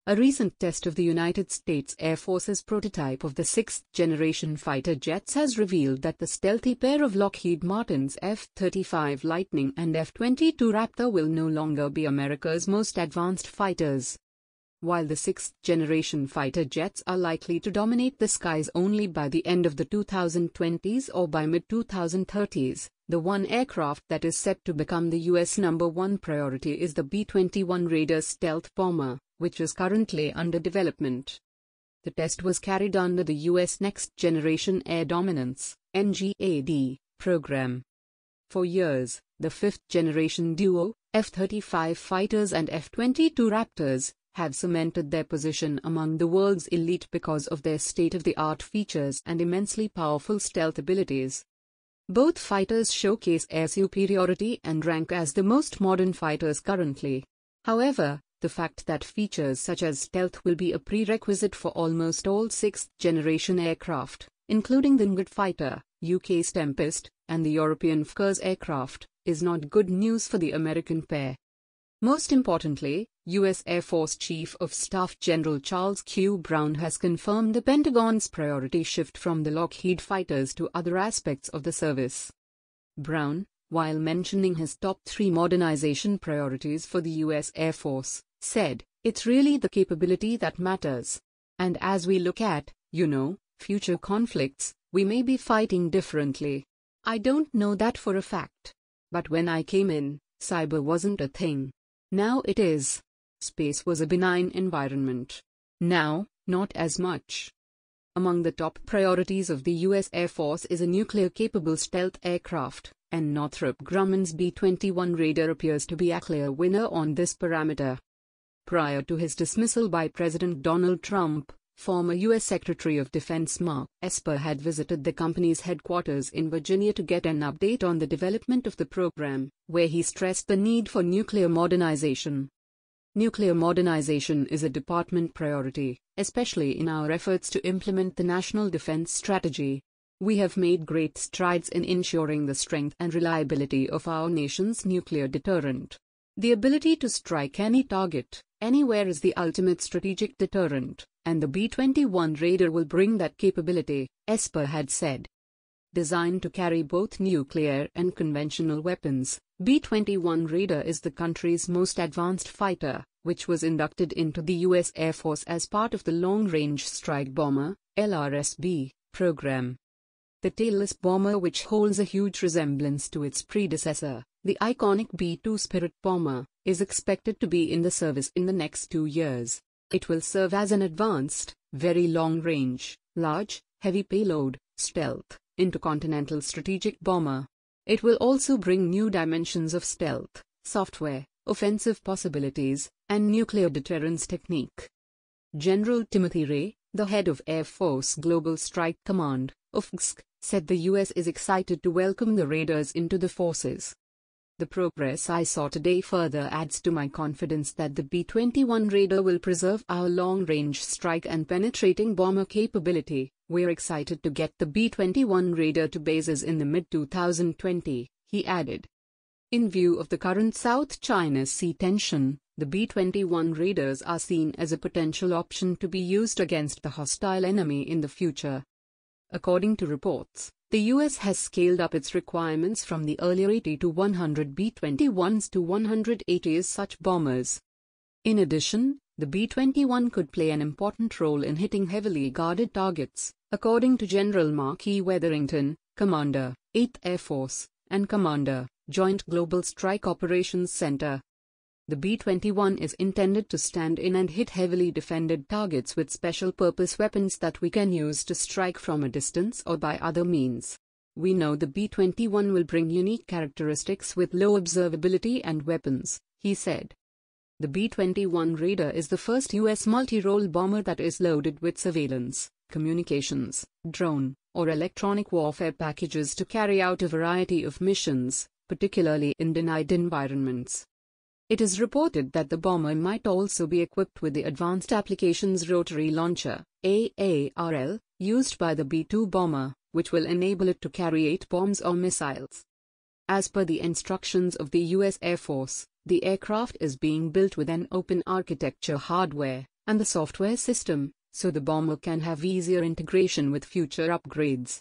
A recent test of the United States Air Force's prototype of the sixth-generation fighter jets has revealed that the stealthy pair of Lockheed Martin's F-35 Lightning and F-22 Raptor will no longer be America's most advanced fighters. While the sixth-generation fighter jets are likely to dominate the skies only by the end of the 2020s or by mid-2030s, the one aircraft that is set to become the U.S. number one priority is the B-21 Raider stealth bomber, which is currently under development. The test was carried under the U.S. Next Generation Air Dominance (NGAD) program. For years, the fifth-generation duo, F-35 fighters and F-22 Raptors, have cemented their position among the world's elite because of their state-of-the-art features and immensely powerful stealth abilities. Both fighters showcase air superiority and rank as the most modern fighters currently. However, the fact that features such as stealth will be a prerequisite for almost all sixth-generation aircraft, including the NGAD fighter, UK's Tempest, and the European FCAS aircraft, is not good news for the American pair. Most importantly, U.S. Air Force Chief of Staff General Charles Q. Brown has confirmed the Pentagon's priority shift from the Lockheed fighters to other aspects of the service. Brown, while mentioning his top 3 modernization priorities for the U.S. Air Force, said, "It's really the capability that matters. And as we look at, future conflicts, we may be fighting differently. I don't know that for a fact. But when I came in, cyber wasn't a thing. Now it is. Space was a benign environment. Now, not as much." Among the top priorities of the U.S. Air Force is a nuclear-capable stealth aircraft, and Northrop Grumman's B-21 Raider appears to be a clear winner on this parameter. Prior to his dismissal by President Donald Trump, former U.S. Secretary of Defense Mark Esper had visited the company's headquarters in Virginia to get an update on the development of the program, where he stressed the need for nuclear modernization. Nuclear modernization is a department priority, especially in our efforts to implement the National Defense Strategy. We have made great strides in ensuring the strength and reliability of our nation's nuclear deterrent. The ability to strike any target, anywhere is the ultimate strategic deterrent, and the B-21 Raider will bring that capability, Esper had said. Designed to carry both nuclear and conventional weapons, B-21 Raider is the country's most advanced fighter, which was inducted into the U.S. Air Force as part of the Long Range Strike Bomber (LRSB) program. The tailless bomber, which holds a huge resemblance to its predecessor, the iconic B-2 Spirit bomber, is expected to be in the service in the next 2 years. It will serve as an advanced, very long-range, large, heavy payload, stealth, intercontinental strategic bomber. It will also bring new dimensions of stealth, software, offensive possibilities, and nuclear deterrence technique. General Timothy Ray, the head of Air Force Global Strike Command, AFGSC, said the U.S. is excited to welcome the Raiders into the forces. "The progress I saw today further adds to my confidence that the B-21 Raider will preserve our long-range strike and penetrating bomber capability. We're excited to get the B-21 Raider to bases in the mid-2020, he added. In view of the current South China Sea tension, the B-21 Raiders are seen as a potential option to be used against the hostile enemy in the future. According to reports, the U.S. has scaled up its requirements from the earlier 80 to 100 B-21s to 180 such bombers. In addition, the B-21 could play an important role in hitting heavily guarded targets, according to General Mark E. Wetherington, Commander, 8th Air Force, and Commander, Joint Global Strike Operations Center. The B-21 is intended to stand in and hit heavily defended targets with special-purpose weapons that we can use to strike from a distance or by other means. We know the B-21 will bring unique characteristics with low observability and weapons, he said. The B-21 Raider is the first U.S. multi-role bomber that is loaded with surveillance, communications, drone, or electronic warfare packages to carry out a variety of missions, particularly in denied environments. It is reported that the bomber might also be equipped with the Advanced Applications Rotary Launcher, AARL, used by the B-2 bomber, which will enable it to carry 8 bombs or missiles. As per the instructions of the U.S. Air Force, the aircraft is being built with an open architecture hardware, and the software system, so the bomber can have easier integration with future upgrades.